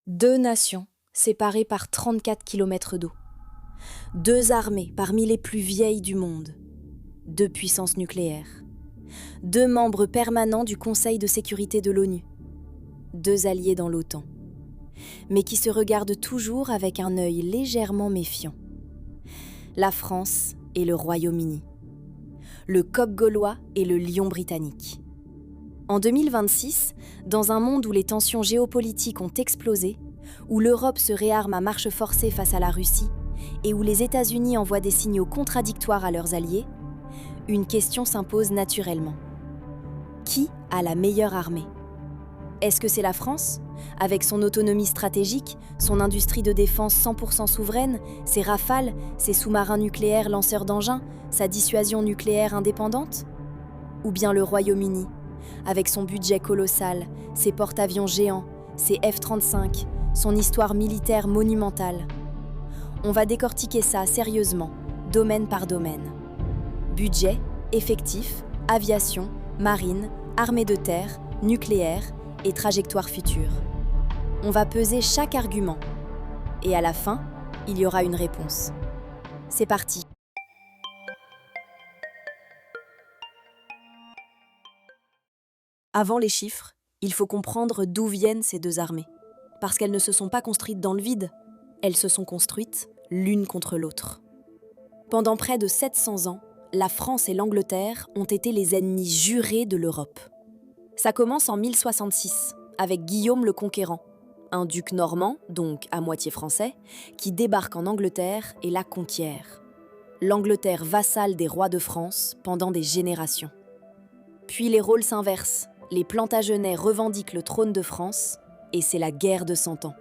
Deux nations séparées par 34 kilomètres d'eau. Deux armées parmi les plus vieilles du monde. Deux puissances nucléaires. Deux membres permanents du Conseil de sécurité de l'ONU. Deux alliés dans l'OTAN. Mais qui se regardent toujours avec un œil légèrement méfiant. La France et le Royaume-Uni. Le coq gaulois et le lion britannique. En 2026, dans un monde où les tensions géopolitiques ont explosé, où l'Europe se réarme à marche forcée face à la Russie et où les États-Unis envoient des signaux contradictoires à leurs alliés, une question s'impose naturellement. Qui a la meilleure armée ? Est-ce que c'est la France, avec son autonomie stratégique, son industrie de défense 100% souveraine, ses rafales, ses sous-marins nucléaires lanceurs d'engins, sa dissuasion nucléaire indépendante ? Ou bien le Royaume-Uni, avec son budget colossal, ses porte-avions géants, ses F-35, son histoire militaire monumentale. On va décortiquer ça sérieusement, domaine par domaine. Budget, effectifs, aviation, marine, armée de terre, nucléaire et trajectoire future. On va peser chaque argument. Et à la fin, il y aura une réponse. C'est parti. Avant les chiffres, il faut comprendre d'où viennent ces deux armées. Parce qu'elles ne se sont pas construites dans le vide, elles se sont construites l'une contre l'autre. Pendant près de 700 ans, la France et l'Angleterre ont été les ennemis jurés de l'Europe. Ça commence en 1066, avec Guillaume le Conquérant, un duc normand, donc à moitié français, qui débarque en Angleterre et la conquiert. L'Angleterre vassale des rois de France pendant des générations. Puis les rôles s'inversent, les Plantagenets revendiquent le trône de France, et c'est la guerre de 100 ans.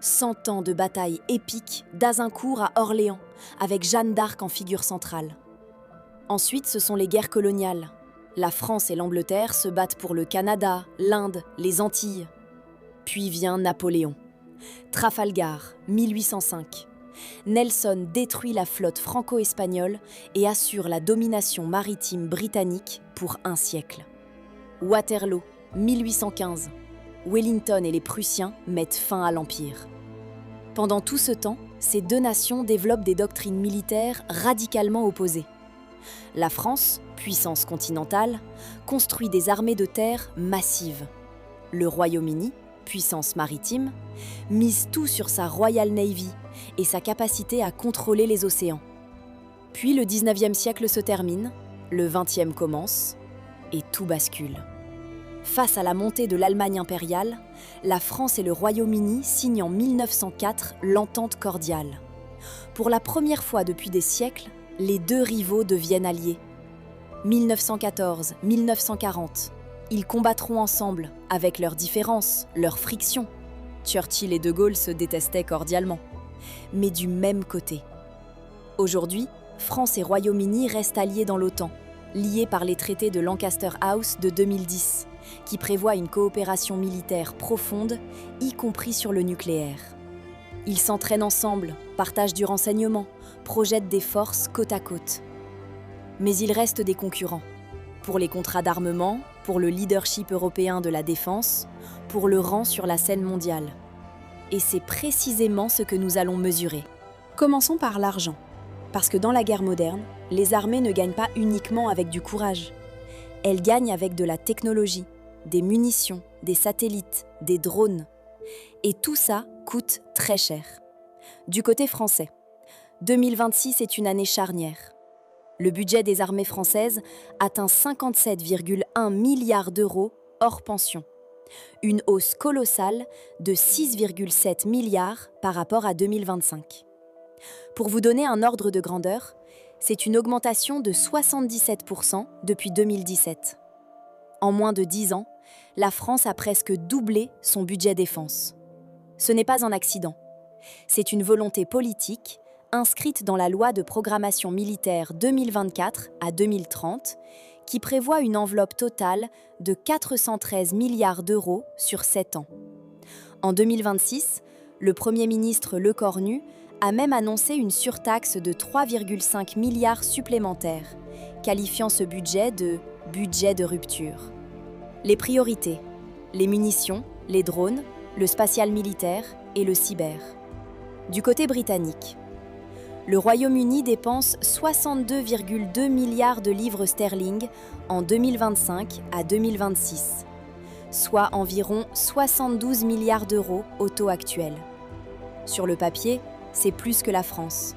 100 ans de batailles épiques d'Azincourt à Orléans, avec Jeanne d'Arc en figure centrale. Ensuite, ce sont les guerres coloniales. La France et l'Angleterre se battent pour le Canada, l'Inde, les Antilles. Puis vient Napoléon. Trafalgar, 1805. Nelson détruit la flotte franco-espagnole et assure la domination maritime britannique pour un siècle. Waterloo, 1815. Wellington et les Prussiens mettent fin à l'Empire. Pendant tout ce temps, ces deux nations développent des doctrines militaires radicalement opposées. La France, puissance continentale, construit des armées de terre massives. Le Royaume-Uni, puissance maritime, mise tout sur sa Royal Navy et sa capacité à contrôler les océans. Puis le 19e siècle se termine, le 20e commence, et tout bascule. Face à la montée de l'Allemagne impériale, la France et le Royaume-Uni signent en 1904 l'entente cordiale. Pour la première fois depuis des siècles, les deux rivaux deviennent alliés. 1914-1940, ils combattront ensemble, avec leurs différences, leurs frictions. Churchill et De Gaulle se détestaient cordialement, mais du même côté. Aujourd'hui, France et Royaume-Uni restent alliés dans l'OTAN, liés par les traités de Lancaster House de 2010, qui prévoient une coopération militaire profonde, y compris sur le nucléaire. Ils s'entraînent ensemble, partagent du renseignement, projettent des forces côte à côte. Mais ils restent des concurrents. Pour les contrats d'armement, pour le leadership européen de la défense, pour le rang sur la scène mondiale. Et c'est précisément ce que nous allons mesurer. Commençons par l'argent. Parce que dans la guerre moderne, les armées ne gagnent pas uniquement avec du courage. Elles gagnent avec de la technologie, des munitions, des satellites, des drones. Et tout ça coûte très cher. Du côté français, 2026 est une année charnière. Le budget des armées françaises atteint 57,1 milliards d'euros hors pension. Une hausse colossale de 6,7 milliards par rapport à 2025. Pour vous donner un ordre de grandeur, c'est une augmentation de 77% depuis 2017. En moins de 10 ans, la France a presque doublé son budget défense. Ce n'est pas un accident. C'est une volonté politique inscrite dans la loi de programmation militaire 2024 à 2030 qui prévoit une enveloppe totale de 413 milliards d'euros sur 7 ans. En 2026, le Premier ministre Lecornu a même annoncé une surtaxe de 3,5 milliards supplémentaires, qualifiant ce budget de « budget de rupture ». Les priorités : les munitions, les drones, le spatial militaire et le cyber. Du côté britannique, le Royaume-Uni dépense 62,2 milliards de livres sterling en 2025 à 2026, soit environ 72 milliards d'euros au taux actuel. Sur le papier, c'est plus que la France.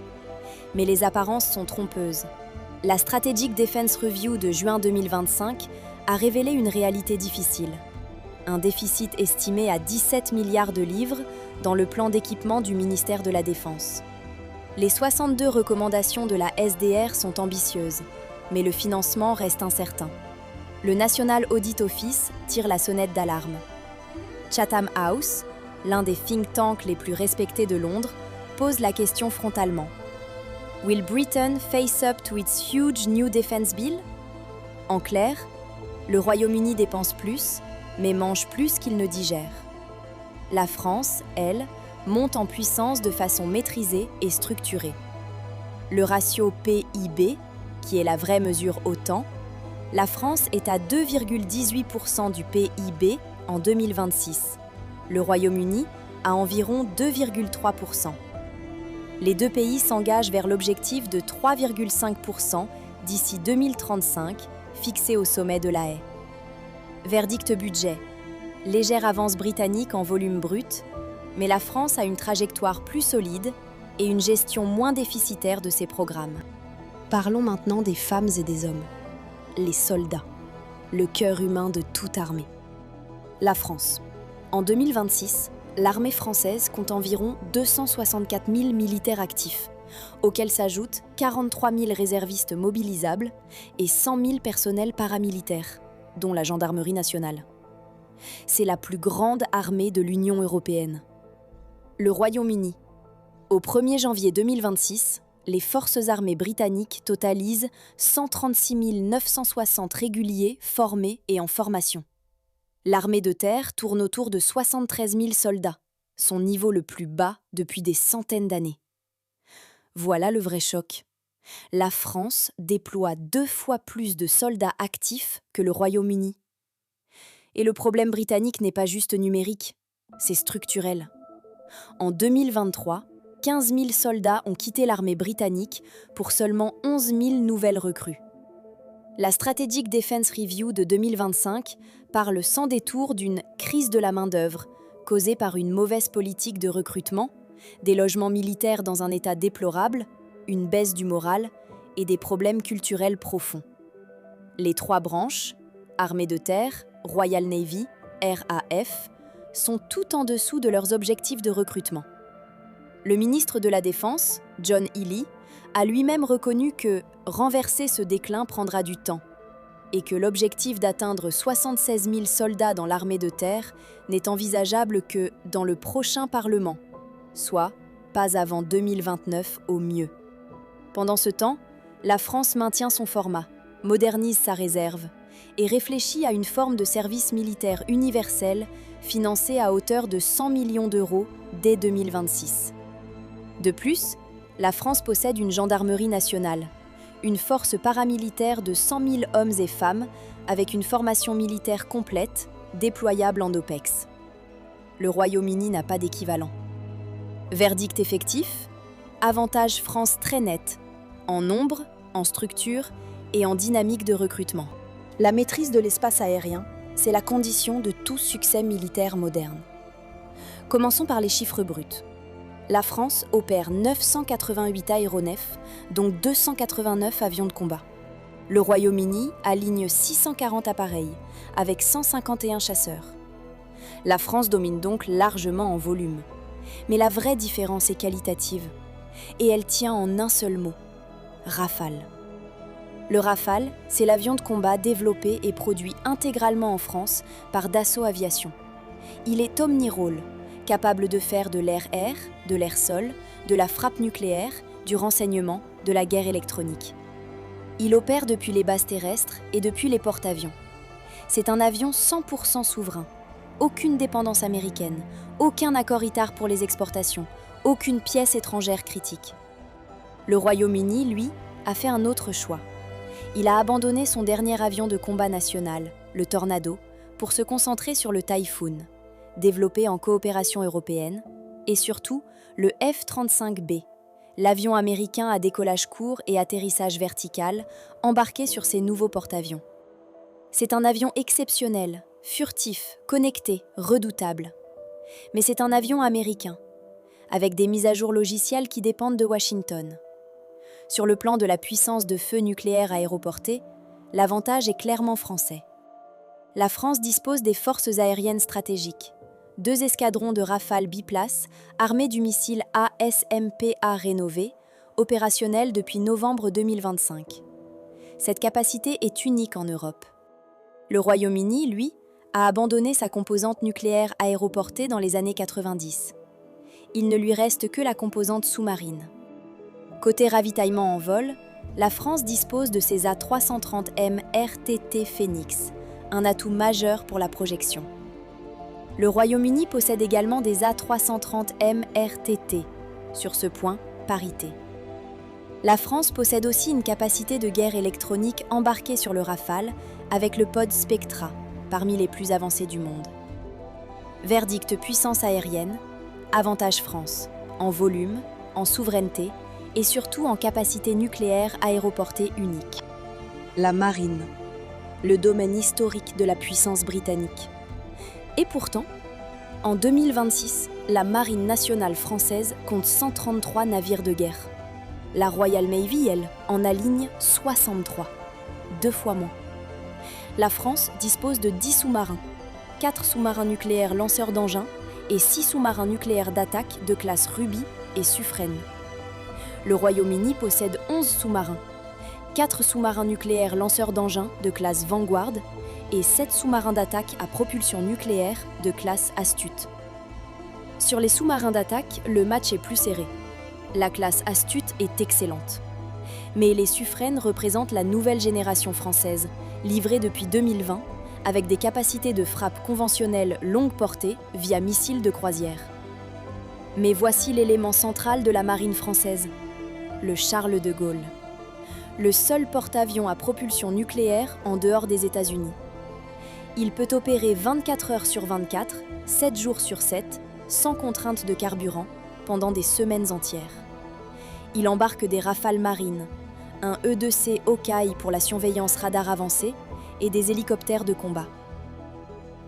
Mais les apparences sont trompeuses. La Strategic Defense Review de juin 2025 a révélé une réalité difficile. Un déficit estimé à 17 milliards de livres dans le plan d'équipement du ministère de la Défense. Les 62 recommandations de la SDR sont ambitieuses, mais le financement reste incertain. Le National Audit Office tire la sonnette d'alarme. Chatham House, l'un des think tanks les plus respectés de Londres, pose la question frontalement. Will Britain face up to its huge new defense bill? En clair, le Royaume-Uni dépense plus, mais mange plus qu'il ne digère. La France, elle, monte en puissance de façon maîtrisée et structurée. Le ratio PIB, qui est la vraie mesure au temps, la France est à 2,18% du PIB en 2026. Le Royaume-Uni à environ 2,3%. Les deux pays s'engagent vers l'objectif de 3,5% d'ici 2035, fixé au sommet de La Haye. Verdict budget. Légère avance britannique en volume brut, mais la France a une trajectoire plus solide et une gestion moins déficitaire de ses programmes. Parlons maintenant des femmes et des hommes. Les soldats, le cœur humain de toute armée. La France. En 2026, l'armée française compte environ 264 000 militaires actifs, auxquels s'ajoutent 43 000 réservistes mobilisables et 100 000 personnels paramilitaires, dont la gendarmerie nationale. C'est la plus grande armée de l'Union européenne. Le Royaume-Uni. Au 1er janvier 2026, les forces armées britanniques totalisent 136 960 réguliers formés et en formation. L'armée de terre tourne autour de 73 000 soldats, son niveau le plus bas depuis des centaines d'années. Voilà le vrai choc. La France déploie 2 fois plus de soldats actifs que le Royaume-Uni. Et le problème britannique n'est pas juste numérique, c'est structurel. En 2023, 15 000 soldats ont quitté l'armée britannique pour seulement 11 000 nouvelles recrues. La Strategic Defense Review de 2025 parle sans détour d'une « crise de la main-d'œuvre » causée par une mauvaise politique de recrutement, des logements militaires dans un état déplorable, une baisse du moral et des problèmes culturels profonds. Les 3 branches, Armée de terre, Royal Navy, RAF, sont tout en dessous de leurs objectifs de recrutement. Le ministre de la Défense, John Healey, a lui-même reconnu que renverser ce déclin prendra du temps et que l'objectif d'atteindre 76 000 soldats dans l'armée de terre n'est envisageable que dans le prochain Parlement, soit pas avant 2029 au mieux. Pendant ce temps, la France maintient son format, modernise sa réserve et réfléchit à une forme de service militaire universel financé à hauteur de 100 millions d'euros dès 2026. De plus, la France possède une gendarmerie nationale, une force paramilitaire de 100 000 hommes et femmes avec une formation militaire complète, déployable en OPEX. Le Royaume-Uni n'a pas d'équivalent. Verdict effectif, avantage France très net, en nombre, en structure et en dynamique de recrutement. La maîtrise de l'espace aérien, c'est la condition de tout succès militaire moderne. Commençons par les chiffres bruts. La France opère 988 aéronefs, dont 289 avions de combat. Le Royaume-Uni aligne 640 appareils, avec 151 chasseurs. La France domine donc largement en volume. Mais la vraie différence est qualitative. Et elle tient en un seul mot, Rafale. Le Rafale, c'est l'avion de combat développé et produit intégralement en France par Dassault Aviation. Il est omnirôle, capable de faire de l'air-air, de l'air-sol, de la frappe nucléaire, du renseignement, de la guerre électronique. Il opère depuis les bases terrestres et depuis les porte-avions. C'est un avion 100% souverain. Aucune dépendance américaine, aucun accord ITAR pour les exportations, aucune pièce étrangère critique. Le Royaume-Uni, lui, a fait un autre choix. Il a abandonné son dernier avion de combat national, le Tornado, pour se concentrer sur le Typhoon, développé en coopération européenne, et surtout le F-35B, l'avion américain à décollage court et atterrissage vertical, embarqué sur ces nouveaux porte-avions. C'est un avion exceptionnel, furtif, connecté, redoutable. Mais c'est un avion américain, avec des mises à jour logicielles qui dépendent de Washington. Sur le plan de la puissance de feu nucléaire aéroportée, l'avantage est clairement français. La France dispose des forces aériennes stratégiques, 2 escadrons de Rafale biplace armés du missile ASMPA rénové, opérationnel depuis novembre 2025. Cette capacité est unique en Europe. Le Royaume-Uni, lui, a abandonné sa composante nucléaire aéroportée dans les années 90. Il ne lui reste que la composante sous-marine. Côté ravitaillement en vol, la France dispose de ses A330M RTT Phoenix, un atout majeur pour la projection. Le Royaume-Uni possède également des A330M RTT. Sur ce point, parité. La France possède aussi une capacité de guerre électronique embarquée sur le Rafale avec le pod Spectra, parmi les plus avancés du monde. Verdict puissance aérienne, avantage France, en volume, en souveraineté et surtout en capacité nucléaire aéroportée unique. La marine, le domaine historique de la puissance britannique. Et pourtant, en 2026, la Marine nationale française compte 133 navires de guerre. La Royal Navy, elle, en aligne 63, 2 fois moins. La France dispose de 10 sous-marins, 4 sous-marins nucléaires lanceurs d'engins et 6 sous-marins nucléaires d'attaque de classe Ruby et Suffren. Le Royaume-Uni possède 11 sous-marins, 4 sous-marins nucléaires lanceurs d'engins de classe Vanguard et 7 sous-marins d'attaque à propulsion nucléaire de classe Astute. Sur les sous-marins d'attaque, le match est plus serré. La classe Astute est excellente. Mais les Suffren représentent la nouvelle génération française, livrée depuis 2020, avec des capacités de frappe conventionnelles longue portée via missiles de croisière. Mais voici l'élément central de la marine française, le Charles de Gaulle. Le seul porte-avions à propulsion nucléaire en dehors des États-Unis. Il peut opérer 24 heures sur 24, 7 jours sur 7, sans contrainte de carburant, pendant des semaines entières. Il embarque des Rafales marines, un E-2C Hawkeye pour la surveillance radar avancée et des hélicoptères de combat.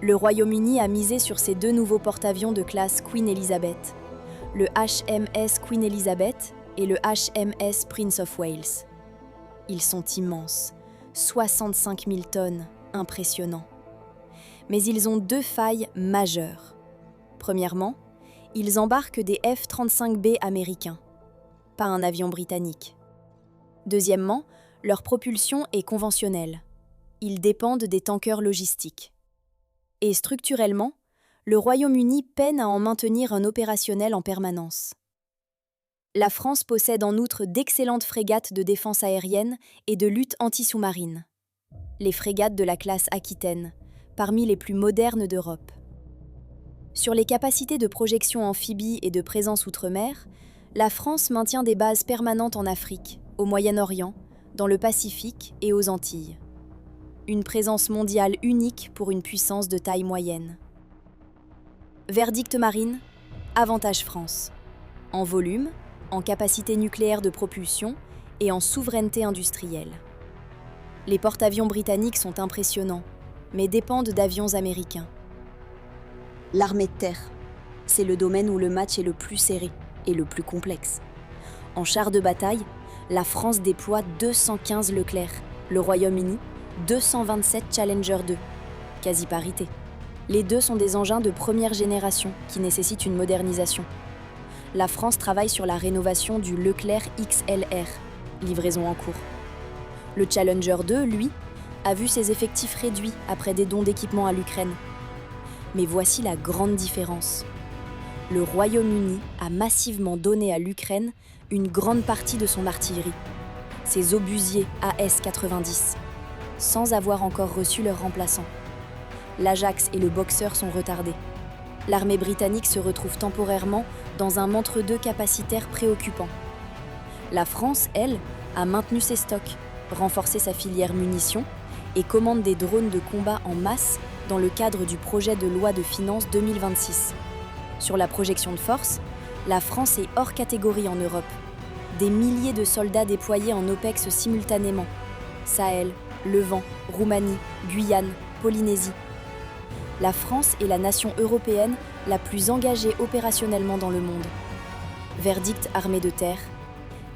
Le Royaume-Uni a misé sur ces 2 nouveaux porte-avions de classe Queen Elizabeth, le HMS Queen Elizabeth et le HMS Prince of Wales. Ils sont immenses, 65 000 tonnes, impressionnants. Mais ils ont 2 failles majeures. Premièrement, ils embarquent des F-35B américains, pas un avion britannique. Deuxièmement, leur propulsion est conventionnelle. Ils dépendent des tankers logistiques. Et structurellement, le Royaume-Uni peine à en maintenir un opérationnel en permanence. La France possède en outre d'excellentes frégates de défense aérienne et de lutte anti-sous-marine. Les frégates de la classe Aquitaine, parmi les plus modernes d'Europe. Sur les capacités de projection amphibie et de présence outre-mer, la France maintient des bases permanentes en Afrique, au Moyen-Orient, dans le Pacifique et aux Antilles. Une présence mondiale unique pour une puissance de taille moyenne. Verdict marine, avantage France. En volume, en capacité nucléaire de propulsion et en souveraineté industrielle. Les porte-avions britanniques sont impressionnants, mais dépendent d'avions américains. L'armée de terre, c'est le domaine où le match est le plus serré et le plus complexe. En chars de bataille, la France déploie 215 Leclerc, le Royaume-Uni 227 Challenger 2, quasi parité. Les 2 sont des engins de première génération qui nécessitent une modernisation. La France travaille sur la rénovation du Leclerc XLR, livraison en cours. Le Challenger 2, lui, a vu ses effectifs réduits après des dons d'équipement à l'Ukraine. Mais voici la grande différence. Le Royaume-Uni a massivement donné à l'Ukraine une grande partie de son artillerie, ses obusiers AS-90, sans avoir encore reçu leur remplaçant. L'Ajax et le Boxer sont retardés. L'armée britannique se retrouve temporairement dans un entre-deux capacitaire préoccupant. La France, elle, a maintenu ses stocks, renforcé sa filière munitions et commande des drones de combat en masse dans le cadre du projet de loi de finances 2026. Sur la projection de force, la France est hors catégorie en Europe. Des milliers de soldats déployés en OPEX simultanément. Sahel, Levant, Roumanie, Guyane, Polynésie. La France est la nation européenne la plus engagée opérationnellement dans le monde. Verdict armée de terre,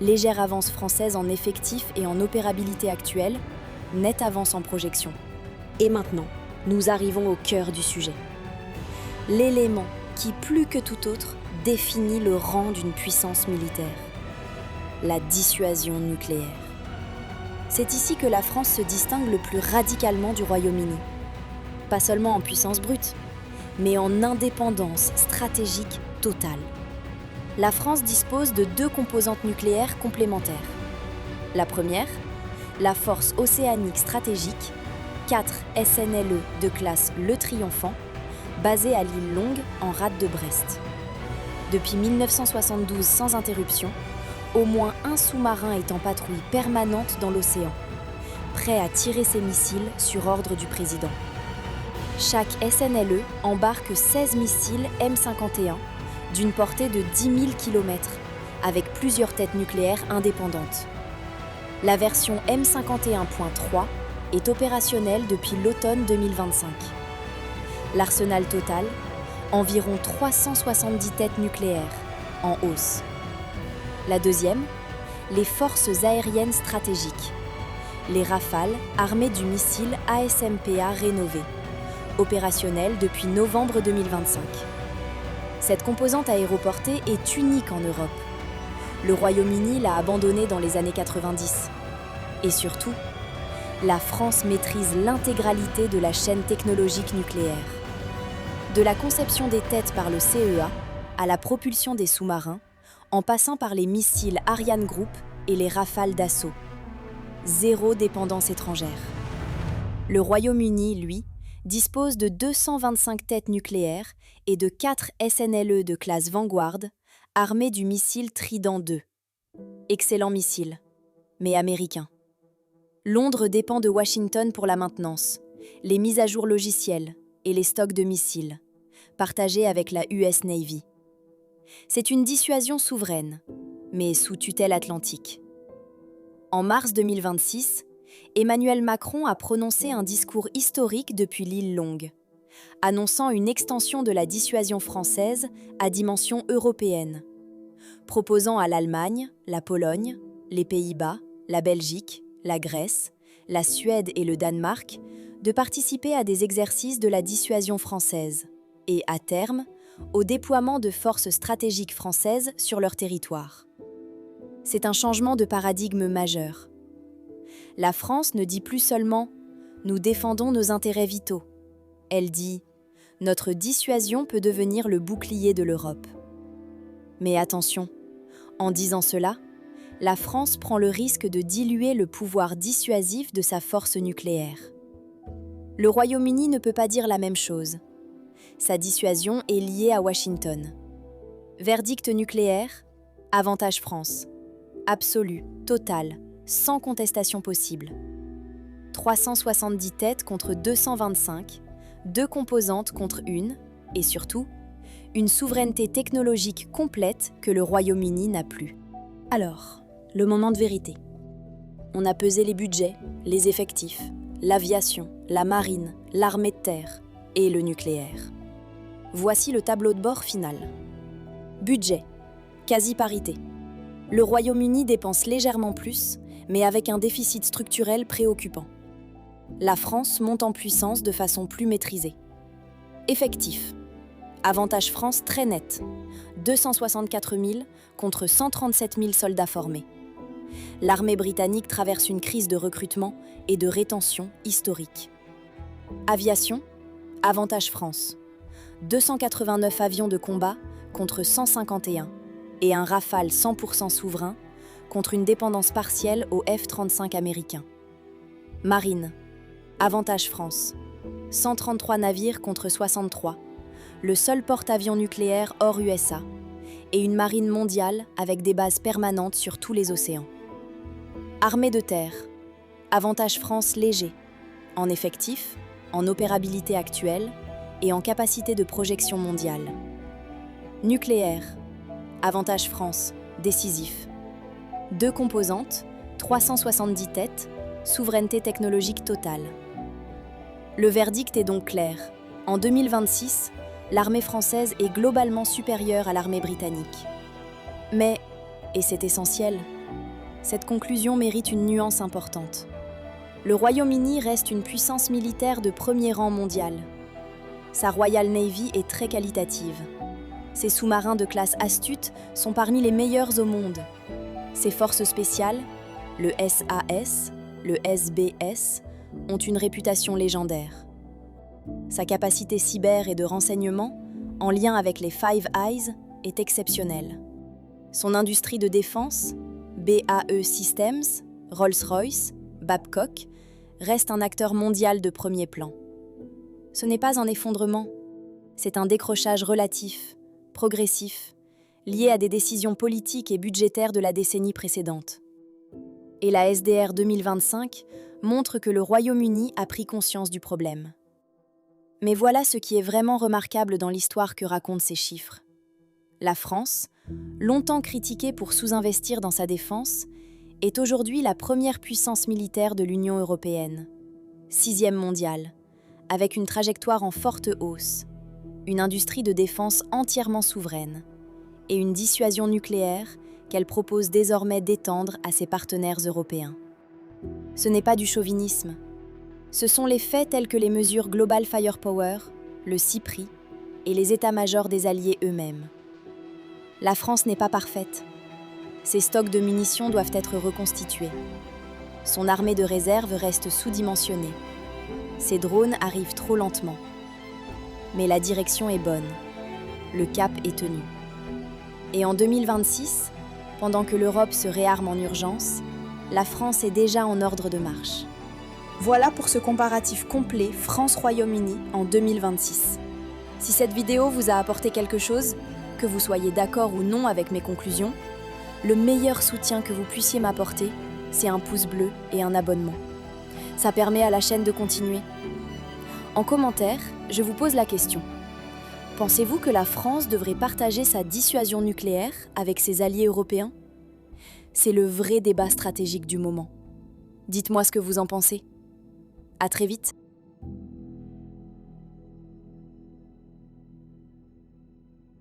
légère avance française en effectifs et en opérabilité actuelle, nette avance en projection. Et maintenant, nous arrivons au cœur du sujet. L'élément qui, plus que tout autre, définit le rang d'une puissance militaire. La dissuasion nucléaire. C'est ici que la France se distingue le plus radicalement du Royaume-Uni. Pas seulement en puissance brute, mais en indépendance stratégique totale. La France dispose de 2 composantes nucléaires complémentaires. La première, la force océanique stratégique, 4 SNLE de classe Le Triomphant, basée à l'île Longue en rade de Brest. Depuis 1972 sans interruption, au moins un sous-marin est en patrouille permanente dans l'océan, prêt à tirer ses missiles sur ordre du président. Chaque SNLE embarque 16 missiles M51 d'une portée de 10 000 km, avec plusieurs têtes nucléaires indépendantes. La version M51.3 est opérationnelle depuis l'automne 2025. L'arsenal total, environ 370 têtes nucléaires, en hausse. La deuxième, les forces aériennes stratégiques. Les Rafales armées du missile ASMPA rénové, opérationnel depuis novembre 2025. Cette composante aéroportée est unique en Europe. Le Royaume-Uni l'a abandonnée dans les années 90. Et surtout, la France maîtrise l'intégralité de la chaîne technologique nucléaire. De la conception des têtes par le CEA à la propulsion des sous-marins, en passant par les missiles Ariane Group et les Rafales d'assaut. Zéro dépendance étrangère. Le Royaume-Uni, lui, dispose de 225 têtes nucléaires et de 4 SNLE de classe Vanguard, armés du missile Trident II. Excellent missile, mais américain. Londres dépend de Washington pour la maintenance, les mises à jour logicielles et les stocks de missiles, partagés avec la US Navy. C'est une dissuasion souveraine, mais sous tutelle atlantique. En mars 2026, Emmanuel Macron a prononcé un discours historique depuis l'île Longue, annonçant une extension de la dissuasion française à dimension européenne, proposant à l'Allemagne, la Pologne, les Pays-Bas, la Belgique, la Grèce, la Suède et le Danemark de participer à des exercices de la dissuasion française et, à terme, au déploiement de forces stratégiques françaises sur leur territoire. C'est un changement de paradigme majeur. La France ne dit plus seulement « nous défendons nos intérêts vitaux ». Elle dit « notre dissuasion peut devenir le bouclier de l'Europe ». Mais attention, en disant cela, la France prend le risque de diluer le pouvoir dissuasif de sa force nucléaire. Le Royaume-Uni ne peut pas dire la même chose. Sa dissuasion est liée à Washington. Verdict nucléaire, avantage France. Absolu, total, sans contestation possible. 370 têtes contre 225, 2 composantes contre une, et surtout, une souveraineté technologique complète que le Royaume-Uni n'a plus. Alors, le moment de vérité. On a pesé les budgets, les effectifs, l'aviation, la marine, l'armée de terre et le nucléaire. Voici le tableau de bord final. Budget, quasi-parité. Le Royaume-Uni dépense légèrement plus, mais avec un déficit structurel préoccupant. La France monte en puissance de façon plus maîtrisée. Effectif. Avantage France très net. 264 000 contre 137 000 soldats formés. L'armée britannique traverse une crise de recrutement et de rétention historique. Aviation, avantage France. 289 avions de combat contre 151 et un Rafale 100% souverain contre une dépendance partielle au F-35 américain. Marine, avantage France. 133 navires contre 63, le seul porte-avions nucléaire hors USA, et une marine mondiale avec des bases permanentes sur tous les océans. Armée de terre, avantage France léger, en effectif, en opérabilité actuelle et en capacité de projection mondiale. Nucléaire, avantage France, décisif. 2 composantes, 370 têtes, souveraineté technologique totale. Le verdict est donc clair. En 2026, l'armée française est globalement supérieure à l'armée britannique. Mais, et c'est essentiel, cette conclusion mérite une nuance importante. Le Royaume-Uni reste une puissance militaire de premier rang mondial. Sa Royal Navy est très qualitative. Ses sous-marins de classe Astute sont parmi les meilleurs au monde. Ses forces spéciales, le SAS, le SBS, ont une réputation légendaire. Sa capacité cyber et de renseignement, en lien avec les Five Eyes, est exceptionnelle. Son industrie de défense, BAE Systems, Rolls-Royce, Babcock, reste un acteur mondial de premier plan. Ce n'est pas un effondrement, c'est un décrochage relatif, progressif, lié à des décisions politiques et budgétaires de la décennie précédente. Et la SDR 2025 montre que le Royaume-Uni a pris conscience du problème. Mais voilà ce qui est vraiment remarquable dans l'histoire que racontent ces chiffres. La France, longtemps critiquée pour sous-investir dans sa défense, est aujourd'hui la première puissance militaire de l'Union européenne, 6e mondiale, avec une trajectoire en forte hausse, une industrie de défense entièrement souveraine et une dissuasion nucléaire qu'elle propose désormais d'étendre à ses partenaires européens. Ce n'est pas du chauvinisme. Ce sont les faits tels que les mesures Global Firepower, le CIPRI et les états-majors des alliés eux-mêmes. La France n'est pas parfaite. Ses stocks de munitions doivent être reconstitués. Son armée de réserve reste sous-dimensionnée. Ses drones arrivent trop lentement. Mais la direction est bonne. Le cap est tenu. Et en 2026, pendant que l'Europe se réarme en urgence, la France est déjà en ordre de marche. Voilà pour ce comparatif complet France-Royaume-Uni en 2026. Si cette vidéo vous a apporté quelque chose, que vous soyez d'accord ou non avec mes conclusions, le meilleur soutien que vous puissiez m'apporter, c'est un pouce bleu et un abonnement. Ça permet à la chaîne de continuer. En commentaire, je vous pose la question. Pensez-vous que la France devrait partager sa dissuasion nucléaire avec ses alliés européens ? C'est le vrai débat stratégique du moment. Dites-moi ce que vous en pensez. À très vite.